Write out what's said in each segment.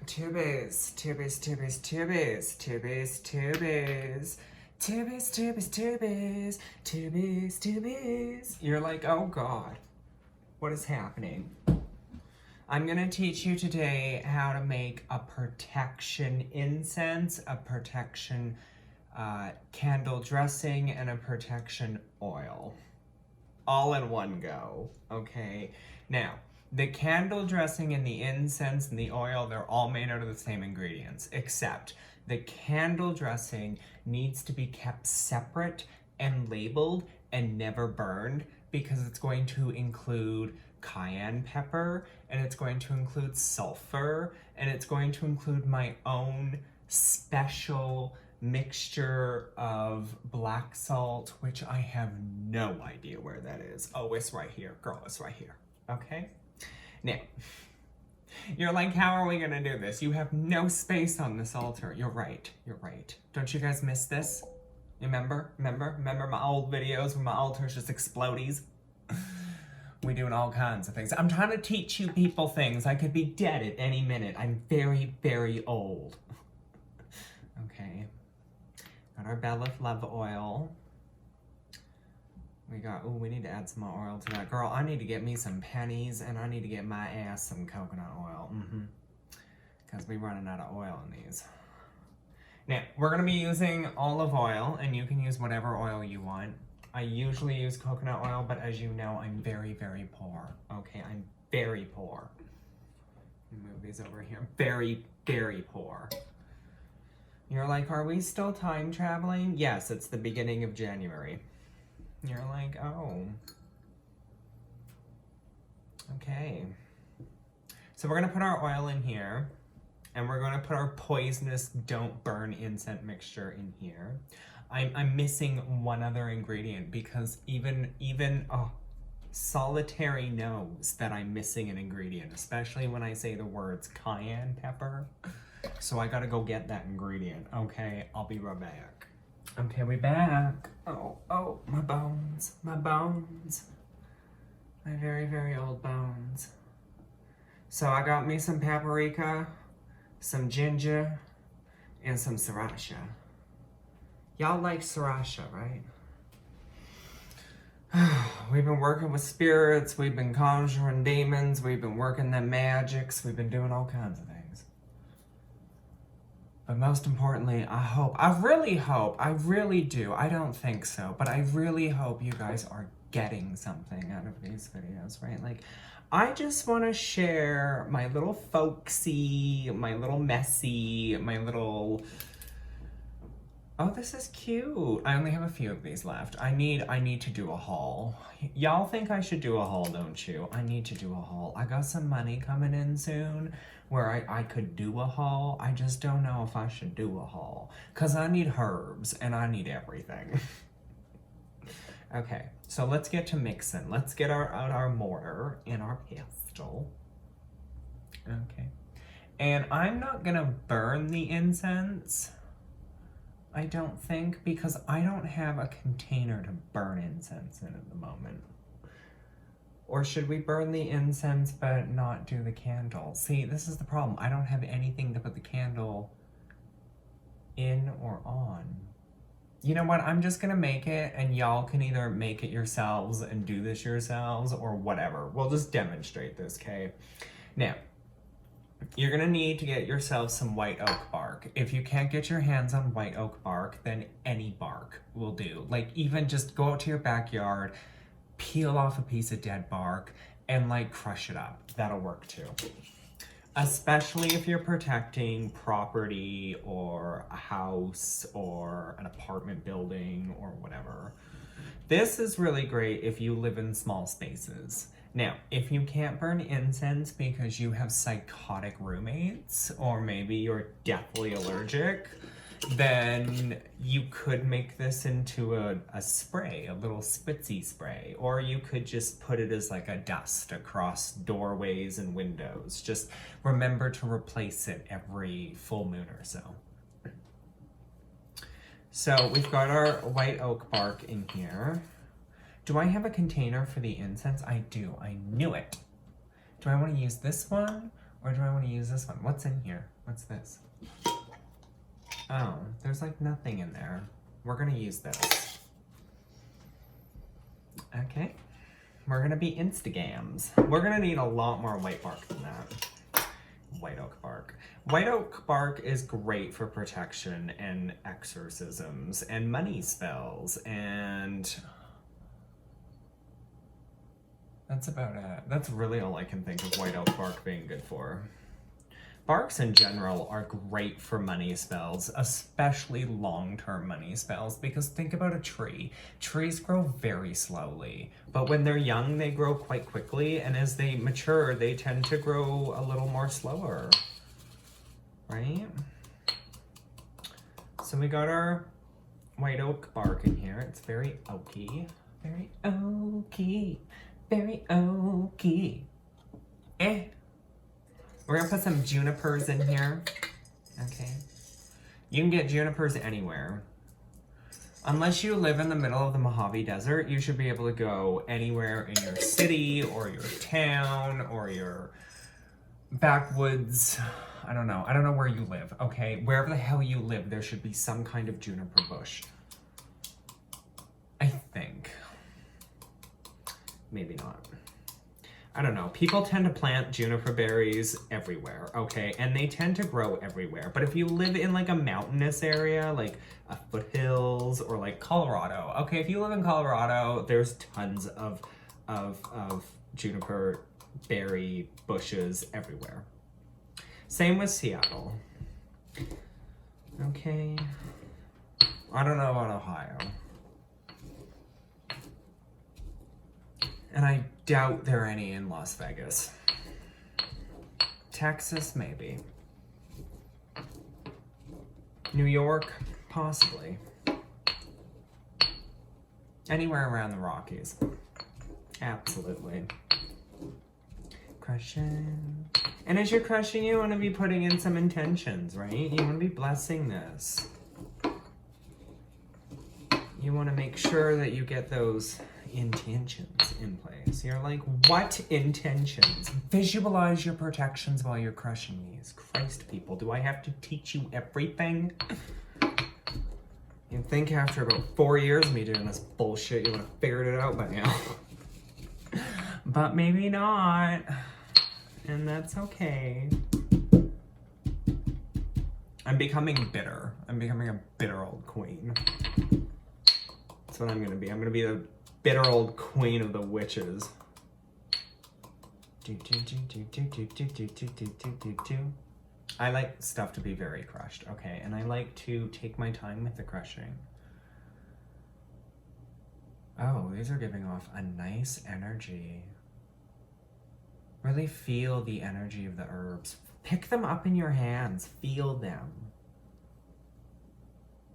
Tubies, tubies, tubies, tubies, tubies, tubies. Tubies, tubies, tubies, tubies, tubies. You're like, oh God, what is happening? I'm gonna teach you today how to make a protection incense, a protection candle dressing, and a protection oil. All in one go, okay? Now, the candle dressing and the incense and the oil, they're all made out of the same ingredients, except the candle dressing needs to be kept separate and labeled and never burned because it's going to include cayenne pepper and it's going to include sulfur and it's going to include my own special mixture of black salt, which I have no idea where that is. Oh, it's right here, girl, it's right here, okay? Now, you're like, how are we gonna do this? You have no space on this altar. You're right, you're right. Don't you guys miss this? Remember my old videos where my altar's just explodies? We doing all kinds of things. I'm trying to teach you people things. I could be dead at any minute. I'm very, very old. Okay. Got our Bell of Love oil. We got, we need to add some more oil to that. Girl, I need to get me some pennies and I need to get my ass some coconut oil. Because we're running out of oil in these. Now, we're going to be using olive oil and you can use whatever oil you want. I usually use coconut oil, but as you know, I'm very, very poor. Okay, I'm very poor. Move these over here. Very, very poor. You're like, are we still time traveling? Yes, it's the beginning of January. You're like, oh. Okay. So we're gonna put our oil in here and we're gonna put our poisonous don't burn incense mixture in here. I'm missing one other ingredient because even Solitary knows that I'm missing an ingredient, especially when I say the words cayenne pepper. So I gotta go get that ingredient. Okay, I'll be right back. Okay, we back. Oh, my bones, my bones. My very, very old bones. So I got me some paprika, some ginger, and some sriracha. Y'all like sriracha, right? We've been working with spirits, we've been conjuring demons, we've been working the magics, we've been doing all kinds of things. But most importantly, I really do, I don't think so, but I really hope you guys are getting something out of these videos, right? Like, I just want to share my little folksy, my little messy, my little... Oh, this is cute. I only have a few of these left. I need to do a haul. Y'all think I should do a haul, don't you? I need to do a haul. I got some money coming in soon where I could do a haul. I just don't know if I should do a haul. Because I need herbs and I need everything. Okay, so let's get to mixing. Let's get out our mortar and our pestle. Okay. And I'm not going to burn the incense. I don't think, because I don't have a container to burn incense in at the moment. Or should we burn the incense but not do the candle? See, this is the problem. I don't have anything to put the candle in or on. You know what? I'm just gonna make it and y'all can either make it yourselves and do this yourselves or whatever. We'll just demonstrate this, okay? Now, you're gonna need to get yourself some white oak bark. If you can't get your hands on white oak bark, then any bark will do. Like, even just go out to your backyard, peel off a piece of dead bark, and like crush it up. That'll work too. Especially if you're protecting property or a house or an apartment building or whatever. This is really great if you live in small spaces. Now, if you can't burn incense because you have psychotic roommates, or maybe you're deathly allergic, then you could make this into a spray, a little spritzy spray, or you could just put it as like a dust across doorways and windows. Just remember to replace it every full moon or so. So we've got our white oak bark in here. Do I have a container for the incense? I do. I knew it. Do I want to use this one Or do I want to use this one? What's in here? What's this? Oh, there's like nothing in there. We're gonna use this. Okay. We're gonna be Instagams. We're gonna need a lot more white bark than that. White oak bark. White oak bark is great for protection and exorcisms and money spells, and that's about it. That's really all I can think of white oak bark being good for. Barks in general are great for money spells, especially long-term money spells, because think about a tree. Trees grow very slowly, but when they're young, they grow quite quickly, and as they mature, they tend to grow a little more slower, right? So we got our white oak bark in here. It's very oaky, very oaky, very oaky. We're gonna put some junipers in here. Okay. You can get junipers anywhere. Unless you live in the middle of the Mojave Desert, you should be able to go anywhere in your city or your town or your backwoods. I don't know. I don't know where you live, okay? Wherever the hell you live, there should be some kind of juniper bush. I think. Maybe not. I don't know. People tend to plant juniper berries everywhere, okay? And they tend to grow everywhere. But if you live in like a mountainous area, like foothills or like Colorado, okay? If you live in Colorado, there's tons of juniper berry bushes everywhere. Same with Seattle. Okay. I don't know about Ohio. And I doubt there are any in Las Vegas. Texas, maybe. New York, possibly. Anywhere around the Rockies. Absolutely. Crushing. And as you're crushing, you want to be putting in some intentions, right? You want to be blessing this. You want to make sure that you get those intentions in place. You're like, what intentions? Visualize your protections while you're crushing these. Christ, people, do I have to teach you everything? You'd think after about 4 years of me doing this bullshit, you would have figured it out by now. But maybe not. And that's okay. I'm becoming bitter. I'm becoming a bitter old queen. That's what I'm gonna be. I'm gonna be the bitter old queen of the witches. I like stuff to be very crushed, okay? And I like to take my time with the crushing. Oh, these are giving off a nice energy. Really feel the energy of the herbs. Pick them up in your hands. Feel them.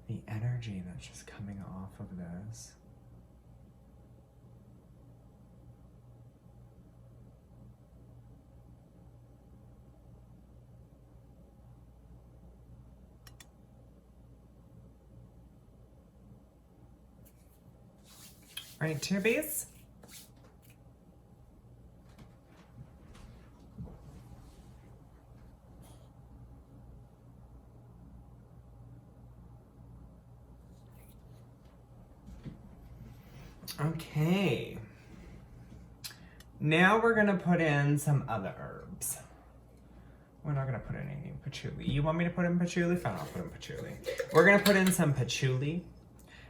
The energy that's just coming off of this. Right, Tubies? Okay. Now we're gonna put in some other herbs. We're not gonna put in any patchouli. You want me to put in patchouli? Fine, I'll put in patchouli. We're gonna put in some patchouli.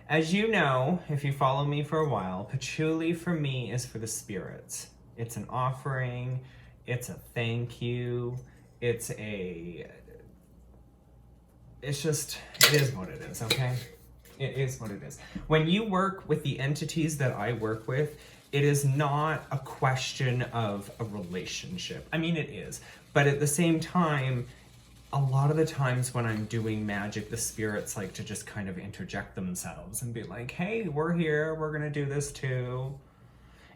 As you know, if you follow me for a while, patchouli for me is for the spirits. It's an offering, it's a thank you, it is what it is, okay? It is what it is. When you work with the entities that I work with, it is not a question of a relationship. I mean, it is, but at the same time, a lot of the times when I'm doing magic, the spirits like to just kind of interject themselves and be like, hey, we're here, we're gonna do this too.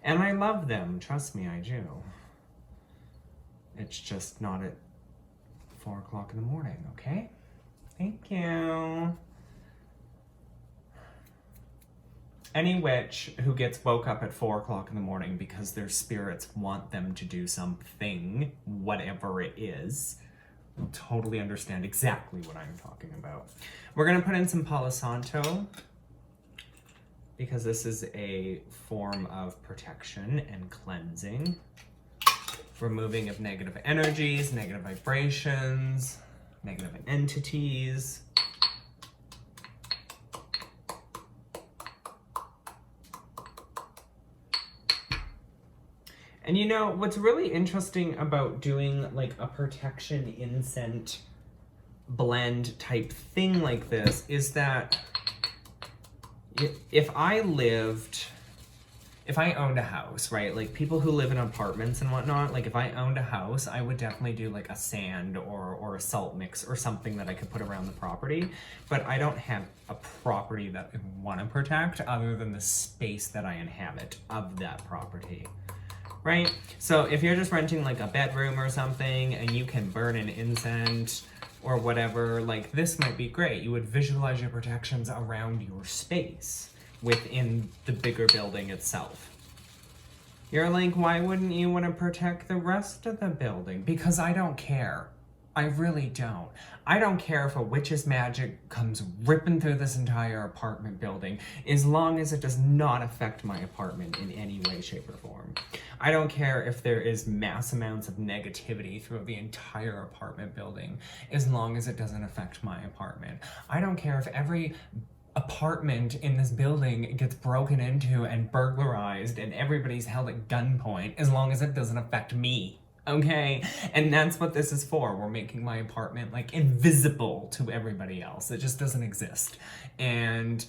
And I love them, trust me, I do. It's just not at 4 o'clock in the morning, okay? Thank you. Any witch who gets woke up at 4 o'clock in the morning because their spirits want them to do something, whatever it is, will totally understand exactly what I'm talking about. We're gonna put in some Palo Santo because this is a form of protection and cleansing, removing of negative energies, negative vibrations, negative entities. And you know, what's really interesting about doing like a protection incense blend type thing like this is that if I owned a house, right? Like people who live in apartments and whatnot, like if I owned a house, I would definitely do like a sand or a salt mix or something that I could put around the property. But I don't have a property that I want to protect other than the space that I inhabit of that property. Right? So if you're just renting like a bedroom or something and you can burn an incense or whatever, like this might be great. You would visualize your protections around your space within the bigger building itself. You're like, why wouldn't you want to protect the rest of the building? Because I don't care. I really don't. I don't care if a witch's magic comes ripping through this entire apartment building, as long as it does not affect my apartment in any way, shape, or form. I don't care if there is mass amounts of negativity through the entire apartment building, as long as it doesn't affect my apartment. I don't care if every apartment in this building gets broken into and burglarized and everybody's held at gunpoint, as long as it doesn't affect me. Okay, and that's what this is for. We're making my apartment like invisible to everybody else. It just doesn't exist, and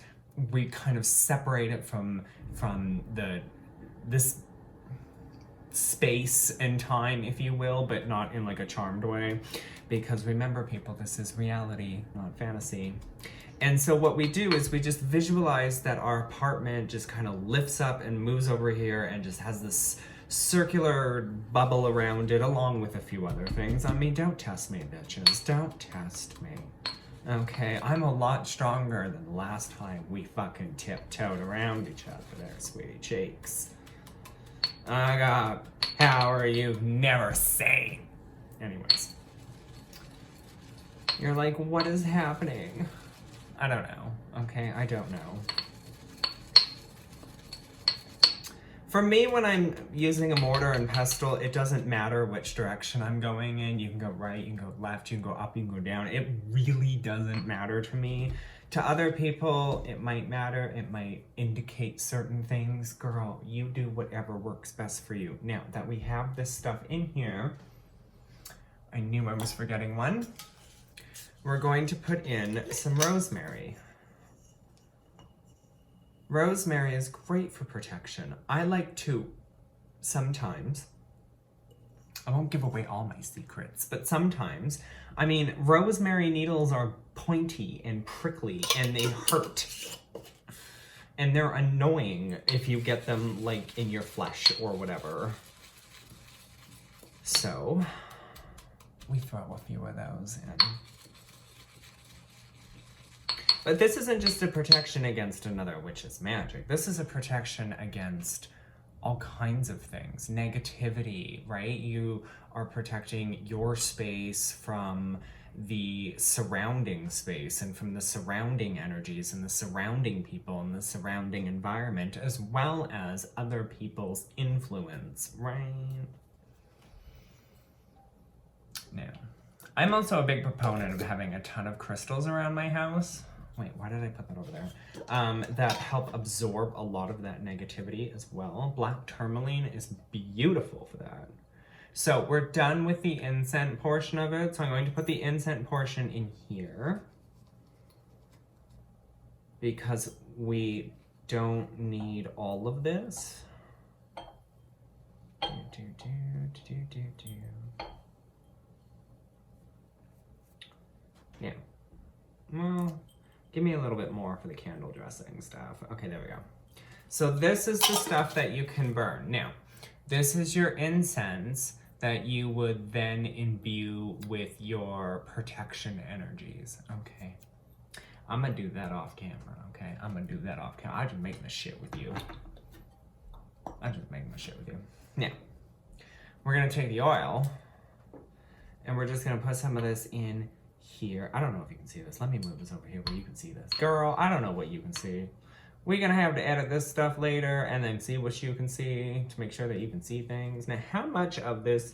we kind of separate it from this space and time, if you will, but not in like a charmed way, because remember, people, this is reality, not fantasy. And so what we do is we just visualize that our apartment just kind of lifts up and moves over here and just has this circular bubble around it, along with a few other things. I mean, don't test me, bitches. Don't test me. Okay, I'm a lot stronger than the last time we fucking tiptoed around each other there, sweetie cheeks. I got power you've never seen. Anyways. You're like, what is happening? I don't know. Okay, I don't know. For me, when I'm using a mortar and pestle, it doesn't matter which direction I'm going in. You can go right, you can go left, you can go up, you can go down. It really doesn't matter to me. To other people, it might matter. It might indicate certain things. Girl, you do whatever works best for you. Now that we have this stuff in here, I knew I was forgetting one. We're going to put in some rosemary. Rosemary is great for protection. I like to, sometimes, I won't give away all my secrets, but sometimes, I mean, rosemary needles are pointy and prickly and they hurt. And they're annoying if you get them like in your flesh or whatever. So, we throw a few of those in. But this isn't just a protection against another witch's magic. This is a protection against all kinds of things. Negativity, right? You are protecting your space from the surrounding space and from the surrounding energies and the surrounding people and the surrounding environment, as well as other people's influence, right? Now, I'm also a big proponent of having a ton of crystals around my house. Wait, why did I put that over there? That help absorb a lot of that negativity as well. Black tourmaline is beautiful for that. So we're done with the incense portion of it. So I'm going to put the incense portion in here because we don't need all of this. Yeah. Well, give me a little bit more for the candle dressing stuff. Okay, there we go. So this is the stuff that you can burn. Now, this is your incense that you would then imbue with your protection energies. Okay. I'm gonna do that off camera, okay? I'm gonna do that off camera. I just making this shit with you. Now, we're gonna take the oil and we're just gonna put some of this in here. I don't know if you can see this. Let me move this over here where you can see this. Girl, I don't know what you can see. We're gonna have to edit this stuff later and then see what you can see to make sure that you can see things. Now, how much of this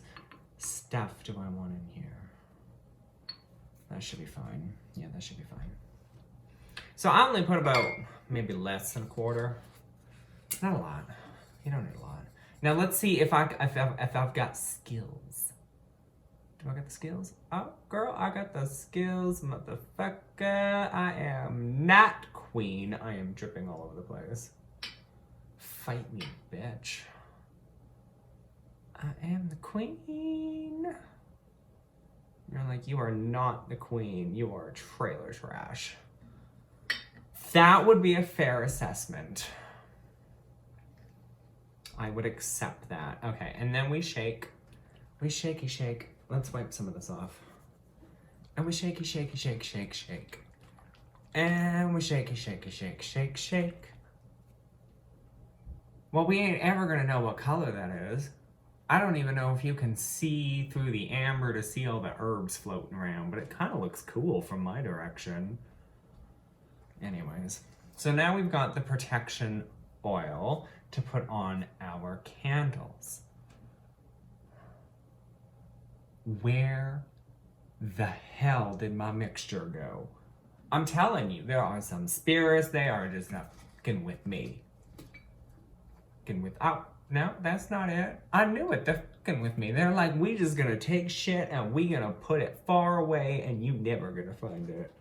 stuff do I want in here? That should be fine. Yeah, that should be fine. So I only put about maybe less than a quarter. Not a lot. You don't need a lot. Now let's see if I've got skills. Do I got the skills? Oh, girl, I got the skills, motherfucker. I am not queen. I am dripping all over the place. Fight me, bitch. I am the queen. You're like, you are not the queen. You are trailer trash. That would be a fair assessment. I would accept that. Okay, and then we shake. We shakey shake. Let's wipe some of this off. And we shakey shakey shake shake shake. And we shakey shakey shake shake shake. Well, we ain't ever gonna know what color that is. I don't even know if you can see through the amber to see all the herbs floating around, but it kind of looks cool from my direction. Anyways, so now we've got the protection oil to put on our candles. Where the hell did my mixture go? I'm telling you, there are some spirits, they are just not fucking with me. Fucking with, oh, no, that's not it. I knew it, they're fucking with me. They're like, we just gonna take shit and we gonna put it far away and you never gonna find it.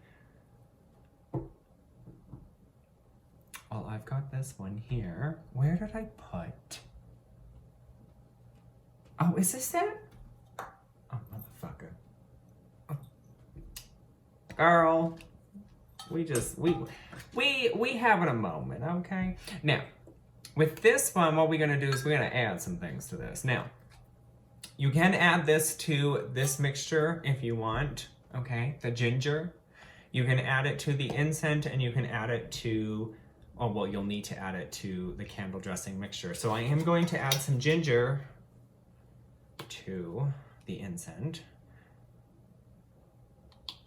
Well, I've got this one here. Where did I put? Oh, is this it? Oh, motherfucker. Oh. Girl, we having a moment, okay? Now, with this one, what we're gonna do is we're gonna add some things to this. Now, you can add this to this mixture if you want, okay? The ginger. You can add it to the incense and you can add it to, oh, well, you'll need to add it to the candle dressing mixture. So I am going to add some ginger to the incense.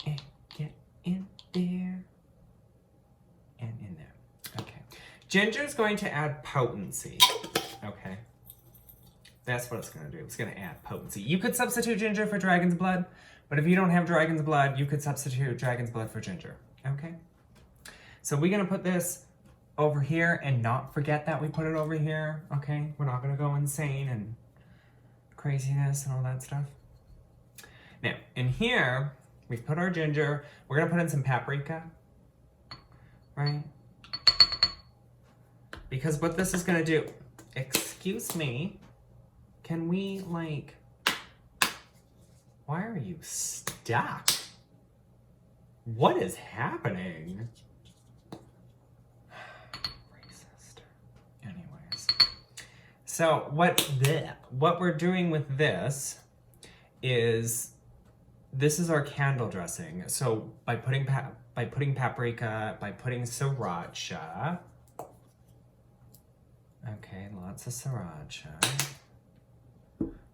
And get in there. And in there. Okay. Ginger is going to add potency. Okay. That's what it's going to do. It's going to add potency. You could substitute ginger for dragon's blood, but if you don't have dragon's blood, you could substitute dragon's blood for ginger. Okay? So we're going to put this over here and not forget that we put it over here. Okay? We're not going to go insane and craziness and all that stuff. Now, in here, we've put our ginger. We're going to put in some paprika. Right? Because what this is going to do, excuse me, can we, like, why are you stuck? What is happening? Racist. Anyways. So what we're doing with this is, this is our candle dressing. So by putting paprika, by putting sriracha, okay, lots of sriracha.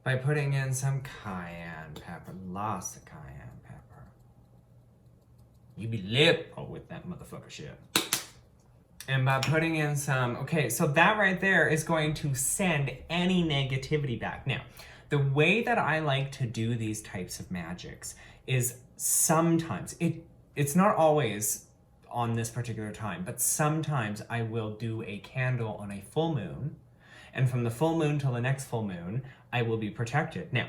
By putting in some cayenne pepper, lots of cayenne pepper. You be lit with that motherfucker shit. And by putting in some, okay, so that right there is going to send any negativity back. Now, the way that I like to do these types of magics is sometimes, it's not always on this particular time, but sometimes I will do a candle on a full moon, and from the full moon till the next full moon, I will be protected. Now,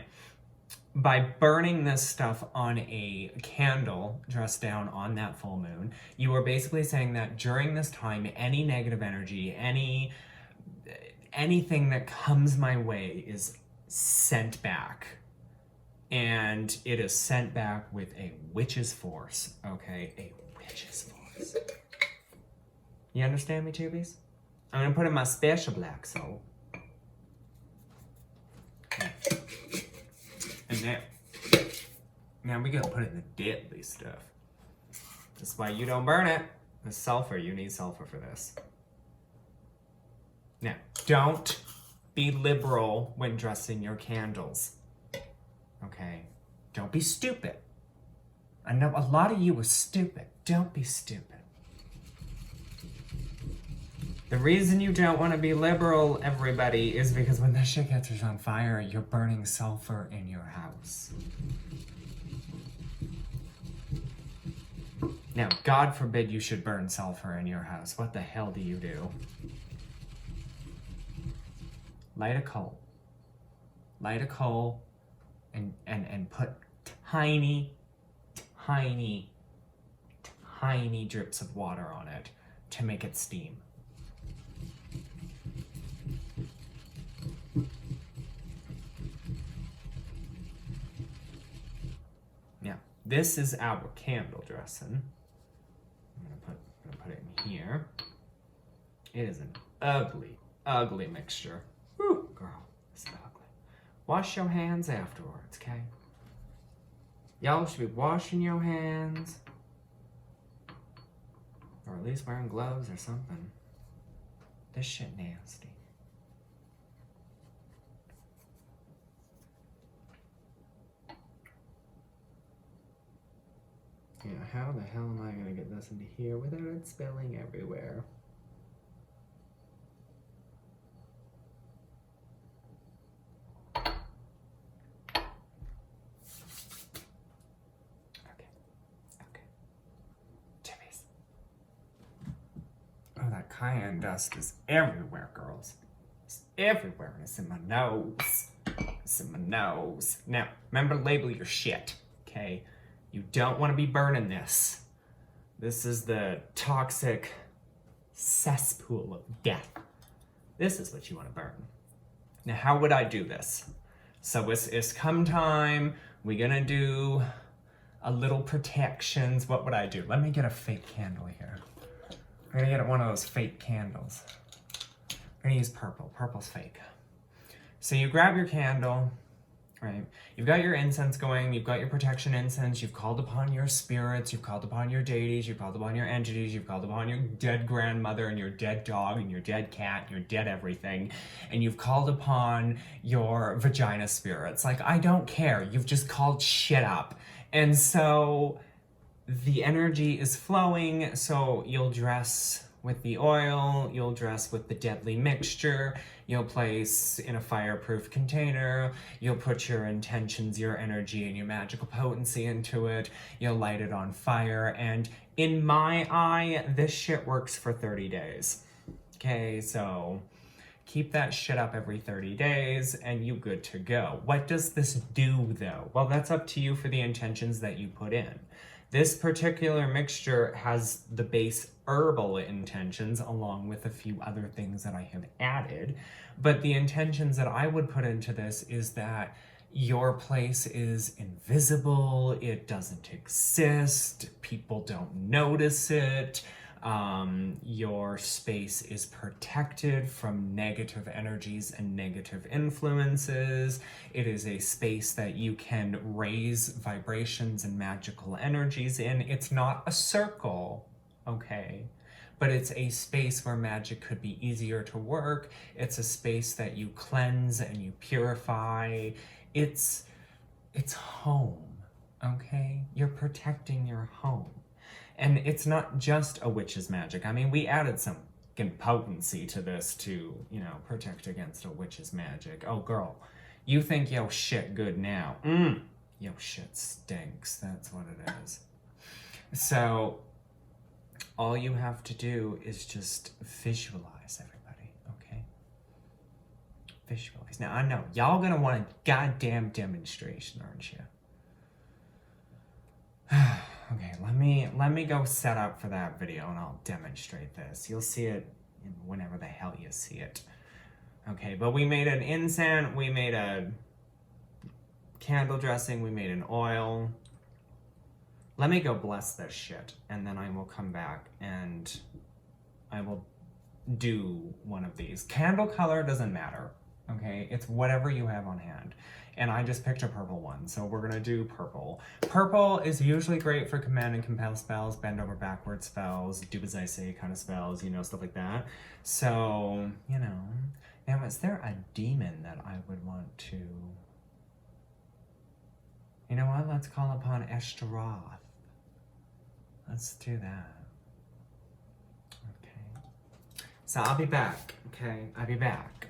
by burning this stuff on a candle dressed down on that full moon, you are basically saying that during this time, any negative energy, anything that comes my way is sent back. And it is sent back with a witch's force, okay? A witch's force. You understand me, tubies? I'm gonna put in my special black soap. And now we gotta put in the deadly stuff. That's why you don't burn it. The sulfur, you need sulfur for this. Now, don't be liberal when dressing your candles. Okay? Don't be stupid. I know a lot of you are stupid. Don't be stupid. The reason you don't want to be liberal, everybody, is because when that shit catches on fire, you're burning sulfur in your house. Now, God forbid you should burn sulfur in your house. What the hell do you do? Light a coal. Light a coal and put tiny drips of water on it to make it steam. Now, this is our candle dressing. I'm gonna put it in here. It is an ugly mixture. Whew, girl, it's ugly. Wash your hands afterwards, okay? Y'all should be washing your hands. Or at least wearing gloves or something. This shit nasty. Yeah, how the hell am I gonna get this into here without it spilling everywhere? Oh, that cayenne dust is everywhere, girls. It's everywhere. It's in my nose. It's in my nose. Now, remember to label your shit, okay? You don't want to be burning this. This is the toxic cesspool of death. This is what you want to burn. Now, how would I do this? So it's come time. We're gonna do a little protections. What would I do? Let me get a fake candle here. I'm gonna get one of those fake candles. I'm gonna use purple. Purple's fake. So you grab your candle, right? You've got your incense going, you've got your protection incense, you've called upon your spirits, you've called upon your deities, you've called upon your entities, you've called upon your dead grandmother and your dead dog and your dead cat and your dead everything, and you've called upon your vagina spirits. Like, I don't care. You've just called shit up. And so the energy is flowing, so you'll dress with the oil, you'll dress with the deadly mixture, you'll place in a fireproof container, you'll put your intentions, your energy, and your magical potency into it, you'll light it on fire, and in my eye, this shit works for 30 days. Okay, so keep that shit up every 30 days, and you good to go. What does this do, though? Well, that's up to you for the intentions that you put in. This particular mixture has the base herbal intentions along with a few other things that I have added. But the intentions that I would put into this is that your place is invisible, it doesn't exist, people don't notice it, your space is protected from negative energies and negative influences. It is a space that you can raise vibrations and magical energies in. It's not a circle, okay? But it's a space where magic could be easier to work. It's a space that you cleanse and you purify. It's home, okay? You're protecting your home. And it's not just a witch's magic. I mean, we added some potency to this to, you know, protect against a witch's magic. Oh, girl, you think yo shit good now. Yo shit stinks. That's what it is. So all you have to do is just visualize, everybody, okay? Visualize. Now, I know y'all gonna want a goddamn demonstration, aren't you? Okay, let me go set up for that video and I'll demonstrate this. You'll see it whenever the hell you see it. Okay, but we made an incense, we made a candle dressing, we made an oil. Let me go bless this shit, and then I will come back and I will do one of these. Candle color doesn't matter, Okay, it's whatever you have on hand. And I just picked a purple one, so we're gonna do purple. Purple is usually great for command and compel spells, bend over backward spells, do as I say kind of spells, you know, stuff like that. So, you know. Now, is there a demon that I would want to... You know what? Let's call upon Eshtaroth. Let's do that. Okay. So I'll be back, okay? I'll be back.